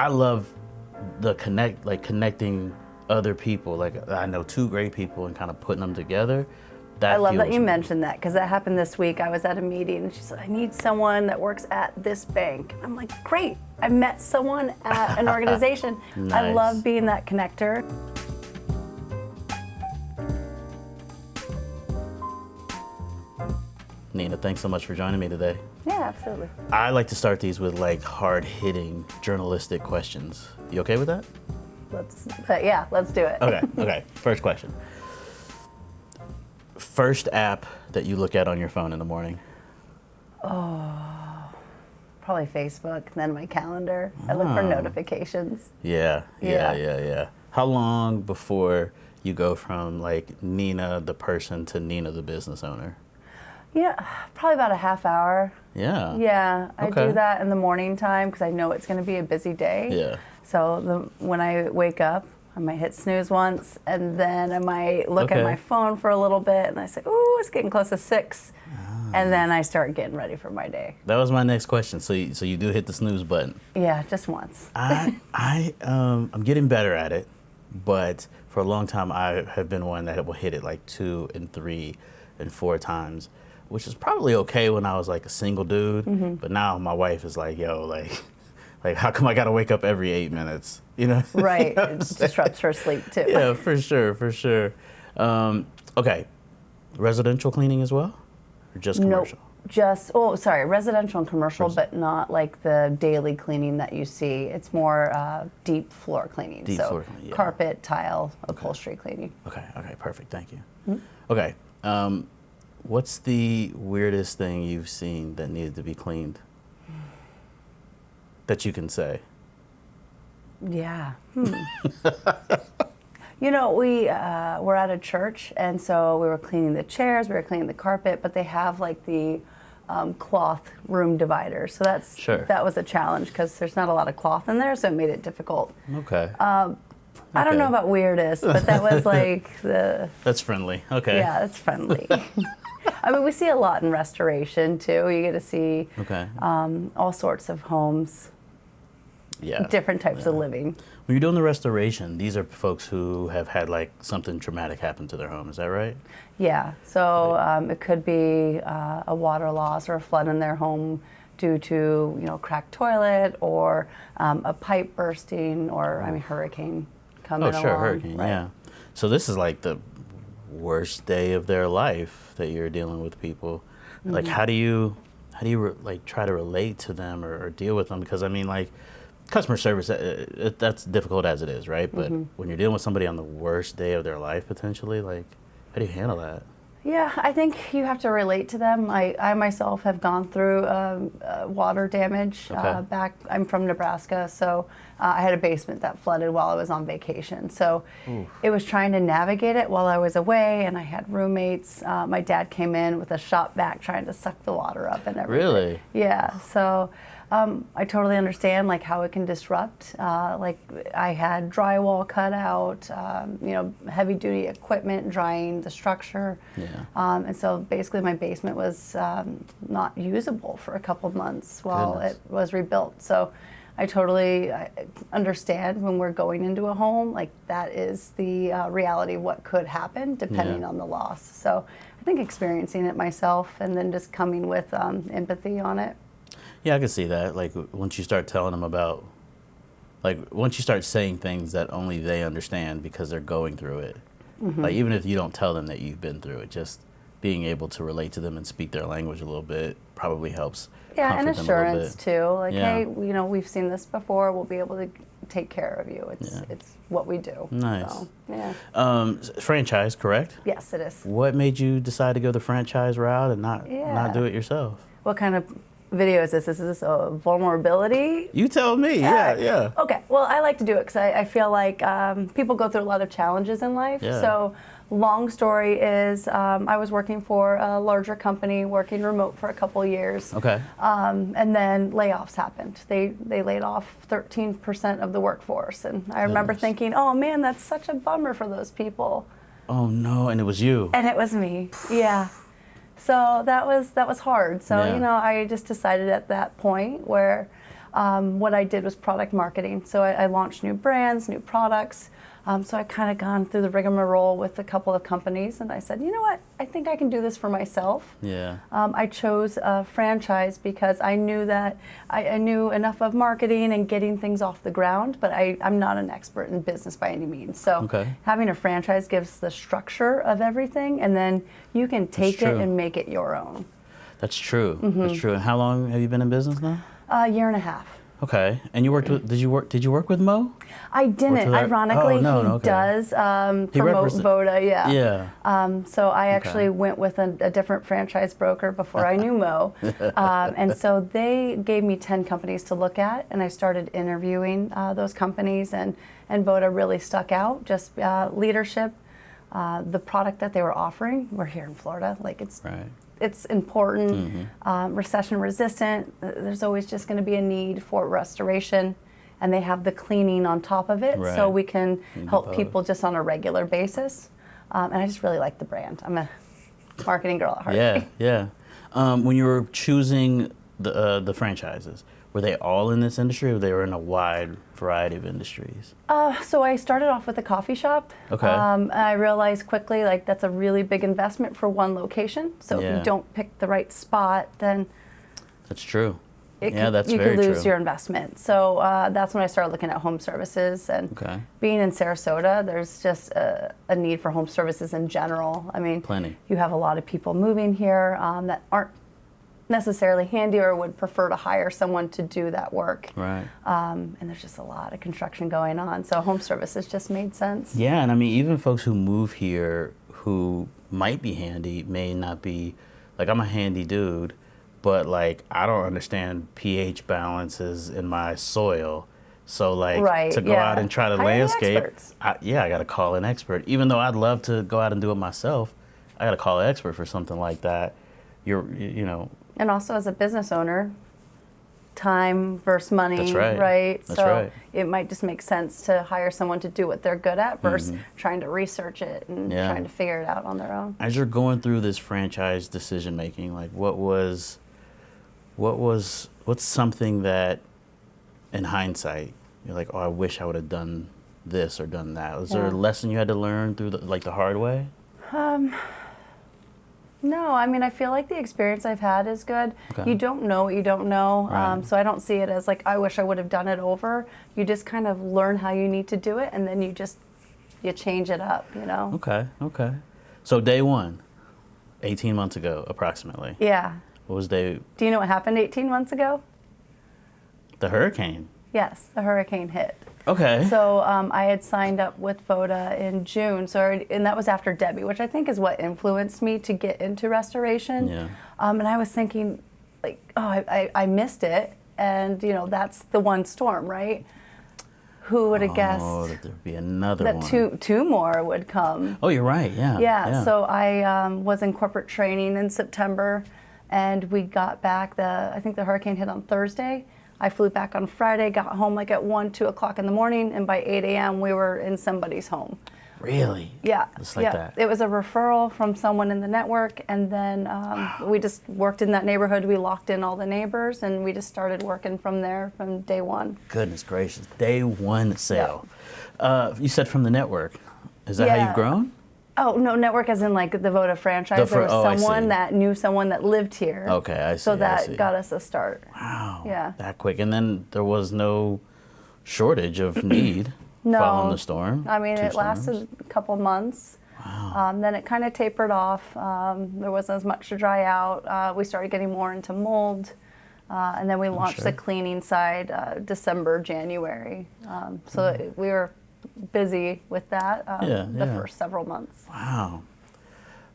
I love connecting other people. Like I know two great people and kind of putting them together. I love that you mentioned that, because that happened this week. I was at a meeting and she said, I need someone that works at this bank. I'm like, great, I met someone at an organization. Nice. I love being that connector. Nina, thanks so much for joining me today. Yeah, absolutely. I like to start these with like hard-hitting journalistic questions. You okay with that? Let's do it. Okay. First question. First app that you look at on your phone in the morning? Oh, probably Facebook, and then my calendar. I look for notifications. Yeah. How long before you go from like Nina the person to Nina the business owner? Yeah, probably about a half hour. Yeah. Yeah, I Okay. do that in the morning time because I know it's going to be a busy day. Yeah. So when I wake up, I might hit snooze once, and then I might look at my phone for a little bit, and I say, "Ooh, it's getting close to 6," and then I start getting ready for my day. That was my next question. So you do hit the snooze button? Yeah, just once. I'm getting better at it, but for a long time I have been one that will hit it like 2 and 3 and 4 times, which is probably okay when I was like a single dude. Mm-hmm. But now my wife is like, yo, like how come I gotta wake up every 8 minutes? You know? Right. It disrupts her sleep too. Yeah, for sure. Okay, residential cleaning as well, or just commercial? Nope. Residential and commercial, but not like the daily cleaning that you see. It's more deep floor cleaning. Floor cleaning, yeah. Carpet, tile, upholstery cleaning. Okay, perfect, thank you. Mm-hmm. Okay, what's the weirdest thing you've seen that needed to be cleaned that you can say? Yeah. You know, we were at a church, and so we were cleaning the chairs, we were cleaning the carpet, but they have like the cloth room dividers. So that was a challenge because there's not a lot of cloth in there, so it made it difficult. Okay. I don't know about weirdest, but that was like That's friendly. Okay. Yeah, that's friendly. I mean, we see a lot in restoration too. You get to see all sorts of homes. Yeah. Different types of living. When you're doing the restoration, these are folks who have had like something traumatic happen to their home. Is that right? Yeah. So it could be a water loss or a flood in their home due to cracked toilet or a pipe bursting or hurricane coming along. Oh, sure, hurricane. Right? Yeah. So this is like the worst day of their life that you're dealing with people. Mm-hmm. Like how do you like try to relate to them or deal with them? Because I mean, like, customer service, that's difficult as it is, right? But when you're dealing with somebody on the worst day of their life, potentially, like, how do you handle that? Yeah, I think you have to relate to them. I myself have gone through water damage. I'm from Nebraska, so I had a basement that flooded while I was on vacation. So it was trying to navigate it while I was away, and I had roommates. My dad came in with a shop vac trying to suck the water up and everything. Really? Yeah, so I totally understand like how it can disrupt. Like I had drywall cut out, heavy duty equipment drying the structure. Yeah. And so basically my basement was not usable for a couple of months while it was rebuilt. So I totally understand when we're going into a home, like that is the reality of what could happen depending on the loss. So I think experiencing it myself and then just coming with empathy on it. Yeah, I can see that. Like once you start telling them about, like once you start saying things that only they understand because they're going through it. Mm-hmm. Like even if you don't tell them that you've been through it, just being able to relate to them and speak their language a little bit probably helps. Yeah, and assurance too. Like, hey, we've seen this before. We'll be able to take care of you. It's what we do. Nice. So, yeah. Franchise, correct? Yes, it is. What made you decide to go the franchise route and not do it yourself? What kind of video is this? Is this a vulnerability? You tell me. Yeah. Okay. Well, I like to do it because I feel like people go through a lot of challenges in life. Yeah. So long story is I was working for a larger company, working remote for a couple years. Okay. And then layoffs happened. They laid off 13% of the workforce. And I remember thinking, oh man, that's such a bummer for those people. Oh no, and it was you. And it was me. Yeah. So that was hard. So, I just decided at that point where what I did was product marketing. So I launched new brands, new products. So I kind of gone through the rigmarole with a couple of companies, and I said, you know what, I think I can do this for myself. Yeah. I chose a franchise because I knew that I knew enough of marketing and getting things off the ground, but I'm not an expert in business by any means. So having a franchise gives the structure of everything, and then you can take it and make it your own. That's true. That's true. And how long have you been in business now? A year and a half. Okay. And you worked with, did you work with Mo? I didn't. Ironically, he does promote Voda, Yeah. So I actually went with a different franchise broker before I knew Mo. And so they gave me 10 companies to look at, and I started interviewing those companies, and Voda really stuck out. Just leadership, the product that they were offering. We're here in Florida. Like, it's important, recession resistant. There's always just going to be a need for restoration, and they have the cleaning on top of it, so we can help people just on a regular basis. And I just really like the brand. I'm a marketing girl at heart. Yeah, yeah. When you were choosing the franchises, were they all in this industry, or they were in a wide variety of industries? So I started off with a coffee shop. Okay. I realized quickly, like, that's a really big investment for one location. So if you don't pick the right spot, then that's true. You could lose your investment. So that's when I started looking at home services. And being in Sarasota, there's just a need for home services in general. I mean, you have a lot of people moving here that aren't necessarily handy or would prefer to hire someone to do that work. Right. And there's just a lot of construction going on. So home services just made sense. Yeah, and I mean, even folks who move here who might be handy may not be, like, I'm a handy dude, but, like, I don't understand pH balances in my soil. So, like, to go out and try to landscape, I got to call an expert. Even though I'd love to go out and do it myself, I got to call an expert for something like that. You know. And also, as a business owner, time versus money, right? That's right. It might just make sense to hire someone to do what they're good at versus trying to research it and trying to figure it out on their own. As you're going through this franchise decision making, like, what's something that, in hindsight, you're like, oh, I wish I would have done this or done that? Was there a lesson you had to learn through the hard way? No, I mean, I feel like the experience I've had is good. You don't know what you don't know, so I don't see it as like, I wish I would have done it over. You just kind of learn how you need to do it, and then you change it up, you know? Okay. So day one, 18 months ago, approximately. Yeah. What was day? Do you know what happened 18 months ago? The hurricane. Yes, the hurricane hit. Okay. So I had signed up with Voda in June, and that was after Debbie, which I think is what influenced me to get into restoration. Yeah. And I was thinking, like, oh, I missed it, and you know, that's the one storm, right? Who would have guessed that there'd be another that one? two more would come? Oh, you're right. Yeah. Yeah. So I was in corporate training in September, and we got back. I think the hurricane hit on Thursday. I flew back on Friday, got home like at 1, 2 o'clock in the morning, and by 8 a.m. we were in somebody's home. Really? Yeah. Just like that? It was a referral from someone in the network, and then we just worked in that neighborhood. We locked in all the neighbors, and we just started working from there from day one. Goodness gracious. Day one sale. Yeah. You said from the network. Is that how you've grown? Oh, no, network as in like the Voda franchise. There was someone that knew someone that lived here. Okay, I see. So that got us a start. Wow. Yeah. That quick. And then there was no shortage of need following the storm. I mean, it lasted a couple months. Wow. Then it kind of tapered off. There wasn't as much to dry out. We started getting more into mold. And then we launched the cleaning side December, January. So we were busy with that the first several months. Wow.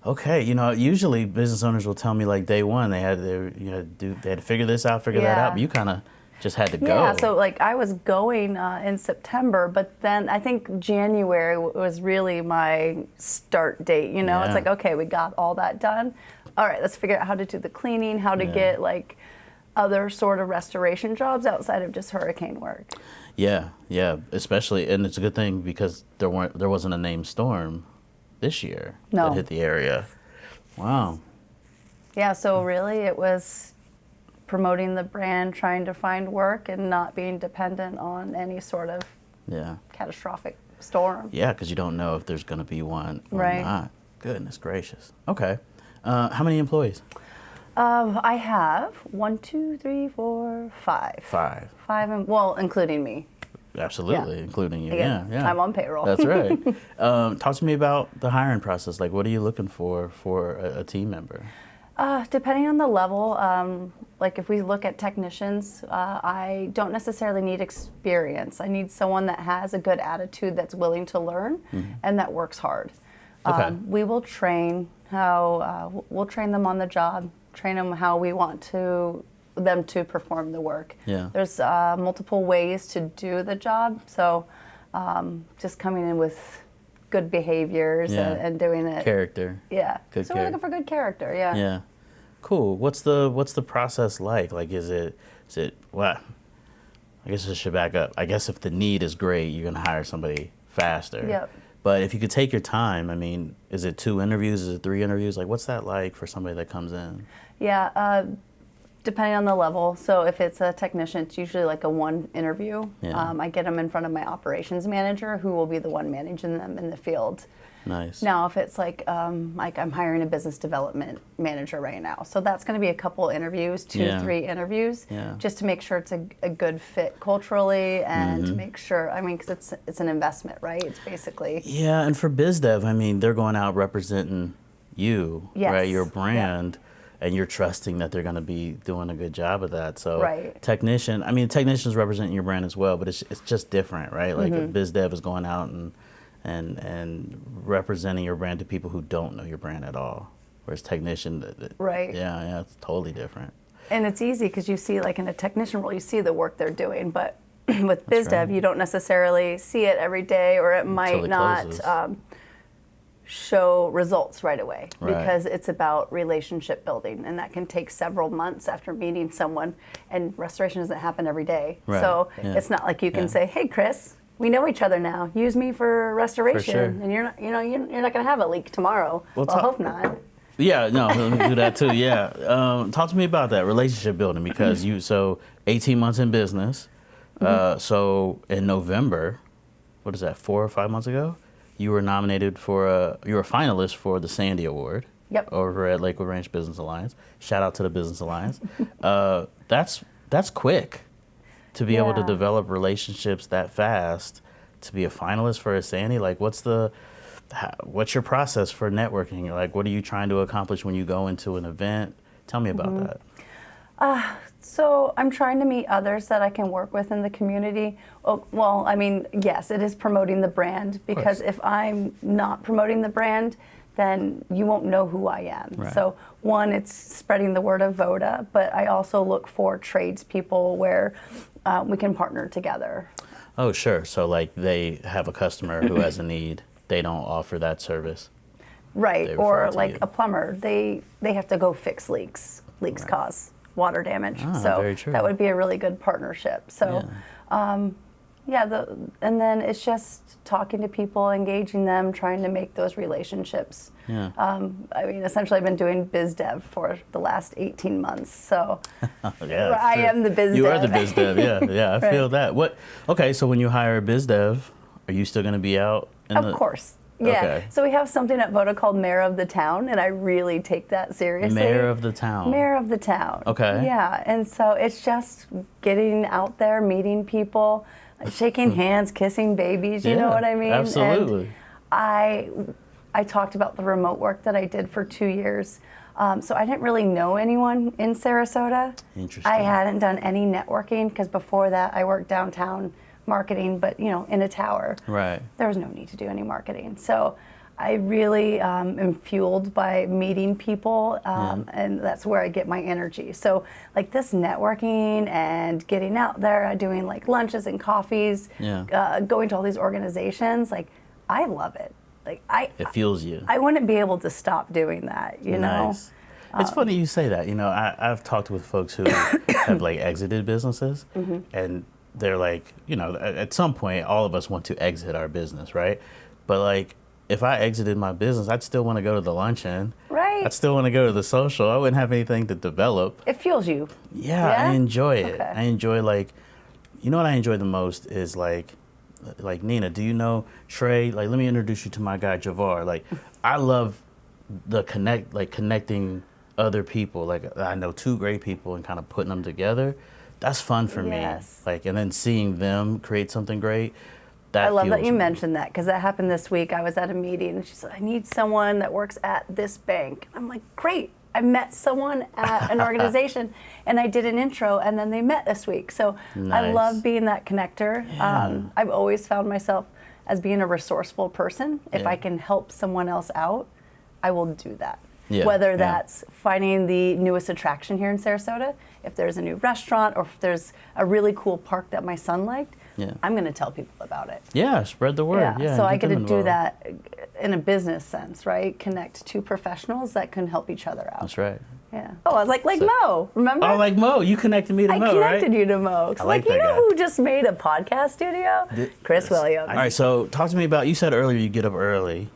Okay, you know, usually business owners will tell me like day one they had to figure this out, figure that out. But you kind of just had to go. Yeah, so like I was going in September, but then I think January was really my start date. You know, it's like, okay, we got all that done. All right, let's figure out how to do the cleaning, how to get like other sort of restoration jobs outside of just hurricane work. Yeah, especially, and it's a good thing because there wasn't a named storm this year that hit the area. Wow. Yeah, so really it was promoting the brand, trying to find work, and not being dependent on any sort of catastrophic storm. Yeah, because you don't know if there's going to be one or Right. not. Goodness gracious. Okay. How many employees? I have 1, 2, 3, 4, 5. 5. 5, well, including me. Absolutely, Yeah. including you. Again, Yeah. I'm on payroll. That's right. Talk to me about the hiring process. Like, what are you looking for a team member? Depending on the level, like if we look at technicians, I don't necessarily need experience. I need someone that has a good attitude, that's willing to learn, and that works hard. Okay. We will train we'll train them on the job, train them how we want them to perform the work. Yeah. There's multiple ways to do the job, so just coming in with good behaviors and doing it. Character. Yeah. Good so we're looking for good character. Yeah. Yeah. Cool. What's the process like? Like, is it well, I guess I should back up. I guess if the need is great, you're gonna hire somebody faster. Yep. But if you could take your time, I mean, is it 2 interviews? Is it 3 interviews? Like, what's that like for somebody that comes in? Yeah, depending on the level. So if it's a technician, it's usually like a 1 interview. Yeah. I get them in front of my operations manager, who will be the one managing them in the field. Nice. Now, if it's like I'm hiring a business development manager right now, so that's going to be a couple interviews, 2, 3 interviews, just to make sure it's a good fit culturally, and to make sure. I mean, because it's an investment, right? It's basically. Yeah, and for biz dev, I mean, they're going out representing you, right? Your brand. And you're trusting that they're going to be doing a good job of that. So technicians representing your brand as well, but it's just different, right? Like if biz dev is going out and representing your brand to people who don't know your brand at all, whereas technician, yeah, it's totally different. And it's easy because you see, like in a technician role, you see the work they're doing, but with biz dev, you don't necessarily see it every day, or it might not show results right away, because it's about relationship building, and that can take several months after meeting someone, and restoration doesn't happen every day. So it's not like you can say, hey Chris, we know each other now, use me for restoration, and you're not going to have a leak tomorrow. Well, I hope not. Yeah, no, we'll do that too. Yeah. Talk to me about that relationship building, because 18 months in business. So in November, what is that, 4 or 5 months ago, you were nominated you were a finalist for the Sandy Award. Yep. Over at Lakewood Ranch Business Alliance. Shout out to the Business Alliance. That's quick to be able to develop relationships that fast, to be a finalist for a Sandy. Like, what's your process for networking? Like, what are you trying to accomplish when you go into an event? Tell me about that. So I'm trying to meet others that I can work with in the community. Well, I mean, yes, it is promoting the brand, because if I'm not promoting the brand, then you won't know who I am. Right. So one, it's spreading the word of Voda, but I also look for tradespeople where we can partner together. Oh, sure. So like they have a customer who has a need, they don't offer that service. Right, or like a plumber, they have to go fix leaks. Leaks cause water damage. So very true. that would be a really good partnership. So and then it's just talking to people, engaging them, trying to make those relationships. Yeah. I mean, essentially I've been doing biz dev for the last 18 months. So I am the biz dev. You are the biz dev, yeah. I feel that. Okay, so when you hire a biz dev, are you still going to be out? Of course. Yeah. Okay. So we have something at Voda called Mayor of the Town, and I really take that seriously. Mayor of the Town. Mayor of the Town. Okay. Yeah, and so it's just getting out there, meeting people, shaking hands, kissing babies, you know what I mean? Absolutely. And I talked about the remote work that I did for 2 years. So I didn't really know anyone in Sarasota. Interesting. I hadn't done any networking, because before that I worked downtown marketing, but in a tower. Right. There was no need to do any marketing. So I really am fueled by meeting people, and that's where I get my energy. So like this networking and getting out there, doing like lunches and coffees, going to all these organizations, like I love it. Like it fuels you. I wouldn't be able to stop doing that, you know? It's funny you say that. I've talked with folks who have like exited businesses, and they're like, at some point, all of us want to exit our business, right? But like, if I exited my business, I'd still want to go to the luncheon. Right. right? I'd still want to go to the social. I wouldn't have anything to develop. It fuels you. Yeah, I enjoy it. Okay. I enjoy you know what I enjoy the most is like Nina, do you know Trey? Like, let me introduce you to my guy Javar. Like, I love connecting other people. Like, I know two great people and kind of putting them together. That's fun for me. Like, and then seeing them create something great. I love that you mentioned that, because that happened this week. I was at a meeting and she said, I need someone that works at this bank. I'm like, great. I met someone at an organization and I did an intro and then they met this week. So I love being that connector. Yeah. I've always found myself as being a resourceful person. If I can help someone else out, I will do that. Yeah. Whether that's finding the newest attraction here in Sarasota, if there's a new restaurant, or if there's a really cool park that my son liked, I'm going to tell people about it. Yeah, spread the word. Yeah, so I get to do that in a business sense, right? Connect two professionals that can help each other out. That's right. Yeah. Oh, I was like Mo, remember? Oh, like Mo. You connected me to Mo, right? I connected you to Mo. I like that you know guy. who just made a podcast studio? Chris Williams. All right, so talk to me about, you said earlier you get up early.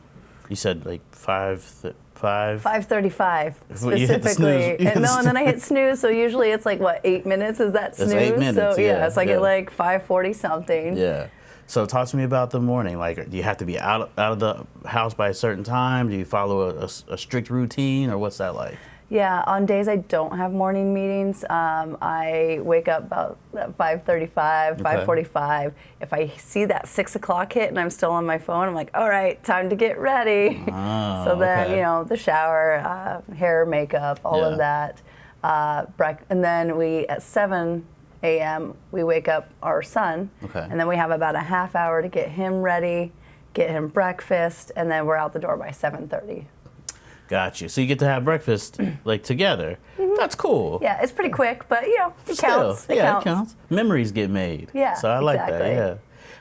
You said like 5:35 Well, you hit the snooze. specifically. And then I hit snooze, so usually it's like, what, 8 minutes? Is that snooze? It's 8 minutes, so yeah, so I get like 5:40 something. Yeah. So talk to me about the morning. Like, do you have to be out of the house by a certain time? Do you follow a strict routine, or what's that like? Yeah, on days I don't have morning meetings, I wake up about 5:35, 5:45. If I see that 6 o'clock hit and I'm still on my phone, I'm like, all right, time to get ready. So then, the shower, hair, makeup, all of that. And then at 7 a.m., we wake up our son. And then we have about a half hour to get him ready, get him breakfast, and then we're out the door by 7:30. Got you. So you get to have breakfast like together. That's cool. Yeah, it's pretty quick, but it counts. It counts. Memories get made. Yeah, so I like exactly. that. Yeah,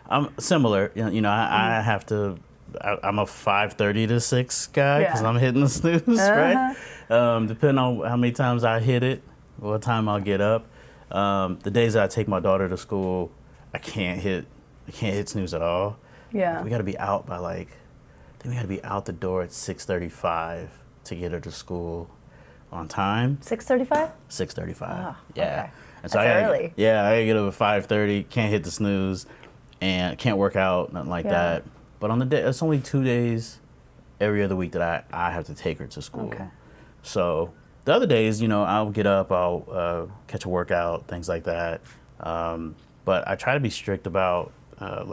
I'm similar. I have to. I'm a 5:30 to 6 guy because I'm hitting the snooze, right? Depending on how many times I hit it, what time I'll get up. The days that I take my daughter to school, I can't hit snooze at all. Yeah, we got to be out by I think we got to be out the door at 6:35 to get her to school on time. 6:35? 6:35. Oh, yeah. Okay. And so That's early. Yeah, I gotta get up at 5:30. Can't hit the snooze, and can't work out, nothing like that. But on the day, it's only 2 days every other week that I have to take her to school. Okay. So the other days, I'll get up, I'll catch a workout, things like that. But I try to be strict about I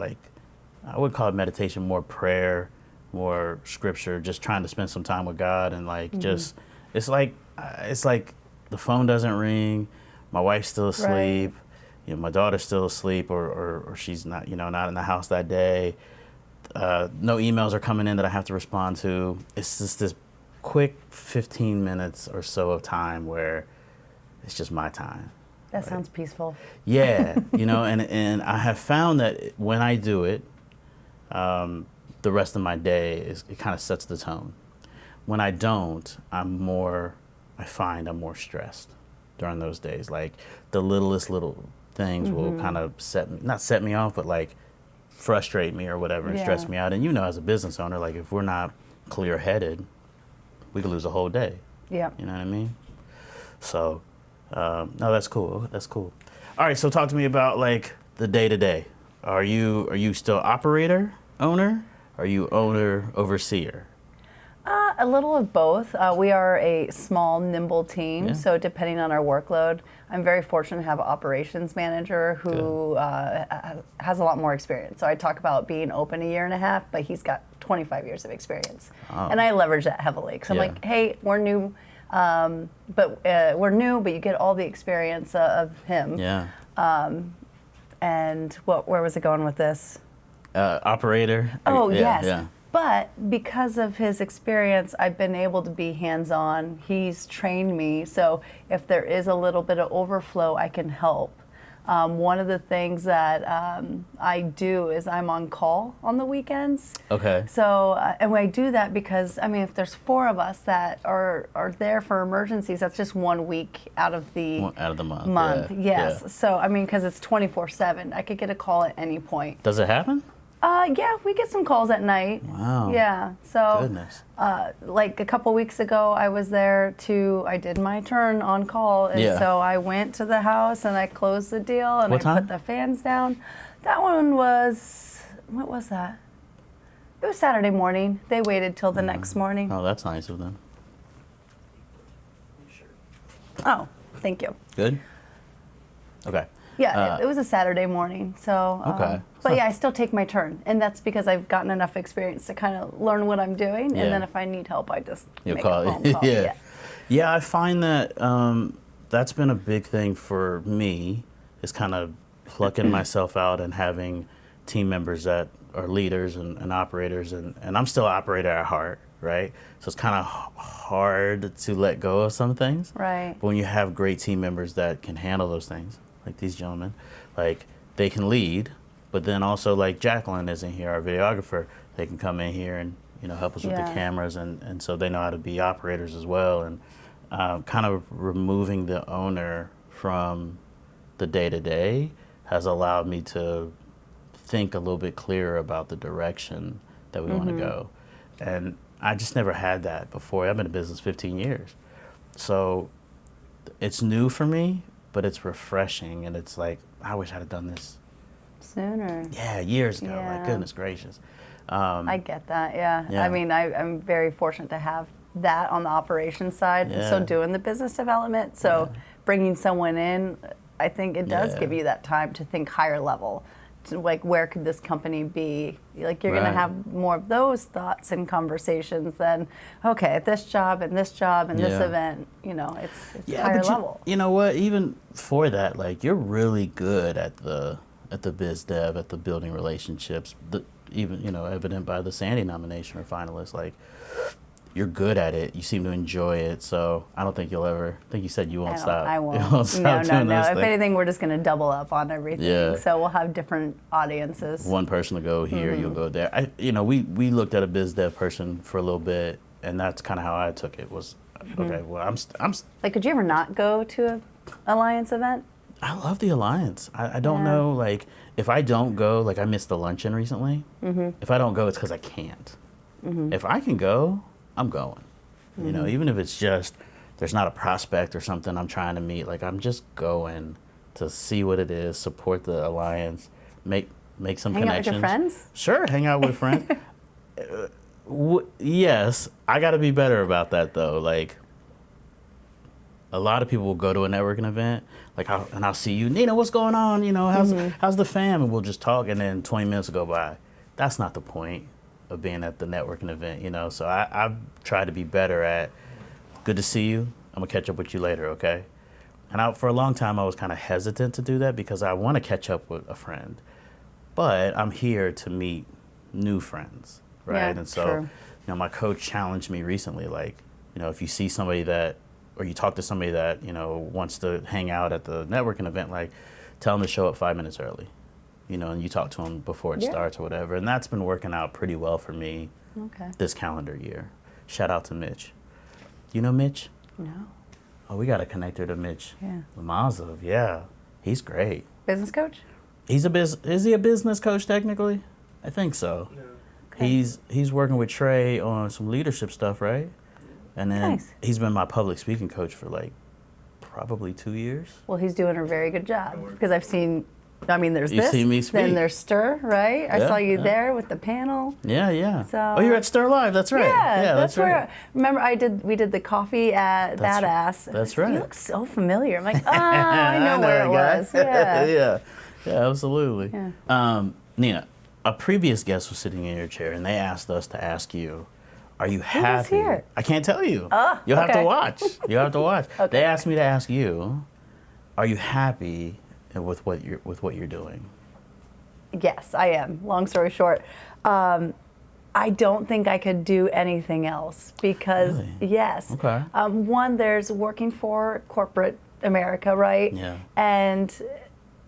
would call it meditation, more prayer, more scripture, just trying to spend some time with God, and just it's like the phone doesn't ring, my wife's still asleep, my daughter's still asleep, or she's not not in the house that day. No emails are coming in that I have to respond to. It's just this quick 15 minutes or so of time where it's just my time. That sounds peaceful. Yeah, and I have found that when I do it, the rest of my day it kind of sets the tone. When I don't, I find I'm more stressed during those days. Like the littlest little things will kind of not set me off, but frustrate me or whatever and stress me out. And as a business owner, if we're not clear-headed, we could lose a whole day. Yeah. You know what I mean? So, no, that's cool. That's cool. All right, so talk to me about the day-to-day. Are you still operator, owner? Are you owner, overseer? A little of both. We are a small, nimble team, so depending on our workload, I'm very fortunate to have an operations manager who has a lot more experience. So I talk about being open 1.5 years, but he's got 25 years of experience. Oh. And I leverage that heavily because I'm like, hey, we're new, but you get all the experience of him. Yeah. And where was it going with this? Operator. Oh, yes. Yeah. But because of his experience, I've been able to be hands-on. He's trained me, so if there is a little bit of overflow, I can help. One of the things that I do is I'm on call on the weekends. Okay. So, and I do that because, if there's 4 of us that are there for emergencies, that's just 1 week out of the month. Yes. Yeah. So, because it's 24/7, I could get a call at any point. Does it happen? Yeah, we get some calls at night. Wow. Yeah. So, Goodness. like a couple weeks ago, I was there I did my turn on call. And Yeah. so I went to the house and I closed the deal and What I time? put the fans down. That one was, what was that? It was Saturday morning. They waited till the next morning. Oh, that's nice of them. Oh, thank you. Good? Okay. Yeah, it was a Saturday morning. So, Okay. But yeah, I still take my turn. And that's because I've gotten enough experience to kind of learn what I'm doing. Yeah. And then if I need help, I just You'll make call a phone call. Yeah. Yeah, I find that that's been a big thing for me, is kind of plucking myself out and having team members that are leaders and operators. And I'm still an operator at heart, right? So it's kind of hard to let go of some things. Right. But when you have great team members that can handle those things, like these gentlemen, like they can lead, but then also like Jacqueline isn't here, our videographer, they can come in here and, you know, help us with the cameras, and so they know how to be operators as well, and kind of removing the owner from the day-to-day has allowed me to think a little bit clearer about the direction that we want to go. And I just never had that before. I've been in business 15 years. So it's new for me, but it's refreshing, and it's like, I wish I'd have done this Sooner. Yeah, years ago. Yeah. Like, goodness gracious. I get that, yeah. Yeah. I mean, I'm very fortunate to have that on the operations side, and so Yeah. doing the business development. So bringing someone in, I think it does Yeah. give you that time to think higher level. To like, where could this company be? Like, you're going Right. to have more of those thoughts and conversations than, okay, this job and this job and this Yeah. event, you know, it's Yeah, higher but level. you know what? Even for that, like, you're really good at the biz dev, at the building relationships. Even, you know, evident by the Sandy nomination or finalist. Like, you're good at it. You seem to enjoy it. So I don't think you'll ever. I think you said you won't stop. I won't. You won't stop doing those If things. anything, we're just going to double up on everything. Yeah. So we'll have different audiences. One person will go here, you'll go there. We looked at a biz dev person for a little bit, and that's kind of how I took it. Was okay. Well, I'm Like, could you ever not go to a Alliance event? I love the Alliance. I don't Yeah. know, like, if I don't go, like, I missed the luncheon recently. If I don't go, it's because I can't. If I can go, I'm going. You know, even if it's just, there's not a prospect or something I'm trying to meet, like, I'm just going to see what it is, support the Alliance, make some Hang out with connections. your friends? Sure, hang out with friends. Yes, I got to be better about that, though. Like, a lot of people will go to a networking event, like, I'll see you, Nina, what's going on? You know, how's the fam? And we'll just talk, and then 20 minutes will go by. That's not the point of being at the networking event, you know? So I've tried to be better at, good to see you. I'm going to catch up with you later, okay? And for a long time, I was kind of hesitant to do that because I want to catch up with a friend. But I'm here to meet new friends, right? Yeah, And so, true. you know, my coach challenged me recently, like, you know, if you see somebody that, or you talk to somebody that, you know, wants to hang out at the networking event, like, tell them to show up 5 minutes early, you know, and you talk to them before it starts or whatever. And that's been working out pretty well for me this calendar year. Shout out to Mitch. You know Mitch? No. Oh, we got to connect her to Mitch. Yeah. Lamazov, yeah. He's great. Business coach? Is he a business coach technically? I think so. Yeah. Okay. He's working with Trey on some leadership stuff, right? And then Nice. he's been my public speaking coach for like probably 2 years. Well, he's doing a very good job because I've seen, I mean, there's You've this, seen me then speak. there's Stir, right? I Yeah, saw you yeah. there with the panel. Yeah, yeah. So- Oh, you're at Stir Live. That's right. Yeah, that's where. right. Remember, we did the coffee at That's Badass. that's right. You look so familiar. I'm like, oh, I know where it that was. guy. Yeah. yeah, absolutely. Yeah. Nina, a previous guest was sitting in your chair, and they asked us to ask you, "Are you happy?" here? I can't tell you. Oh, You'll have to okay. watch. You have to watch. Okay. They asked me to ask you, "Are you happy with what you're doing?" Yes, I am. Long story short, I don't think I could do anything else because, Really? yes. Okay. One, there's working for corporate America, right? Yeah. And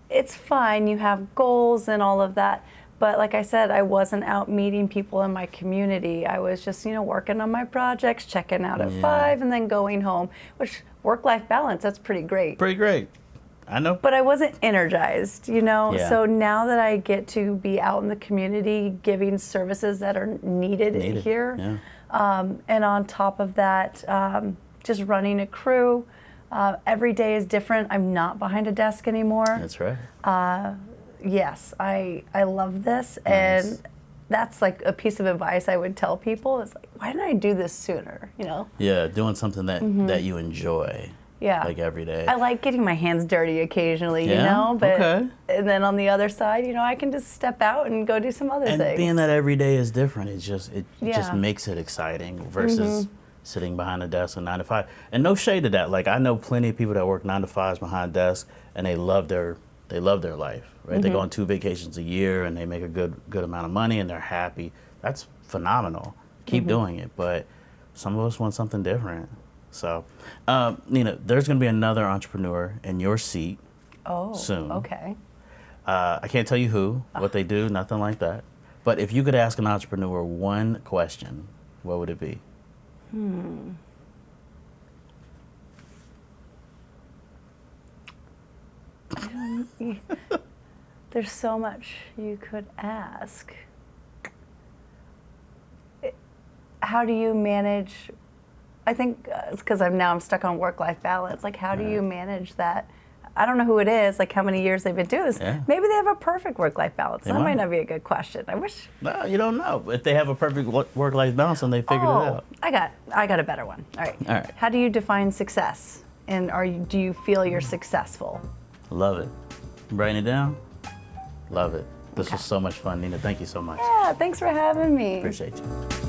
it's fine. You have goals and all of that. But like I said, I wasn't out meeting people in my community. I was just, working on my projects, checking out at Yeah. 5, and then going home, which work-life balance, that's pretty great. Pretty great. I know. But I wasn't energized, you know? Yeah. So now that I get to be out in the community giving services that are needed. Here, and on top of that, just running a crew, every day is different. I'm not behind a desk anymore. That's right. Yes, I love this. Nice. And that's like a piece of advice I would tell people is like, why didn't I do this sooner, you know? Yeah, doing something that, that you enjoy. Yeah. Like every day. I like getting my hands dirty occasionally, you Yeah? know? But Okay. and then on the other side, you know, I can just step out and go do some other And things. being that every day is different, it just Yeah. makes it exciting versus sitting behind a desk a 9 to 5. And no shade to that. Like I know plenty of people that work 9 to 5s behind desks and they love their life, right? They go on 2 vacations a year and they make a good amount of money and they're happy. That's phenomenal. Keep doing it. But some of us want something different. So, Nina, there's going to be another entrepreneur in your seat soon. Okay. I can't tell you who, what they do, nothing like that. But if you could ask an entrepreneur one question, what would it be? There's so much you could ask. How do you manage? I think it's because I'm stuck on work-life balance. Like, how do you manage that? I don't know who it is, like how many years they've been doing this. Yeah. Maybe they have a perfect work-life balance. That might might. not be a good question. I wish. No, you don't know. If they have a perfect work-life balance and they figured it out. I got a better one. All right. All right. How do you define success? And do you feel you're successful? Love it. Writing it down? Love it. This was so much fun, Nina. Thank you so much. Yeah, thanks for having me. Appreciate you.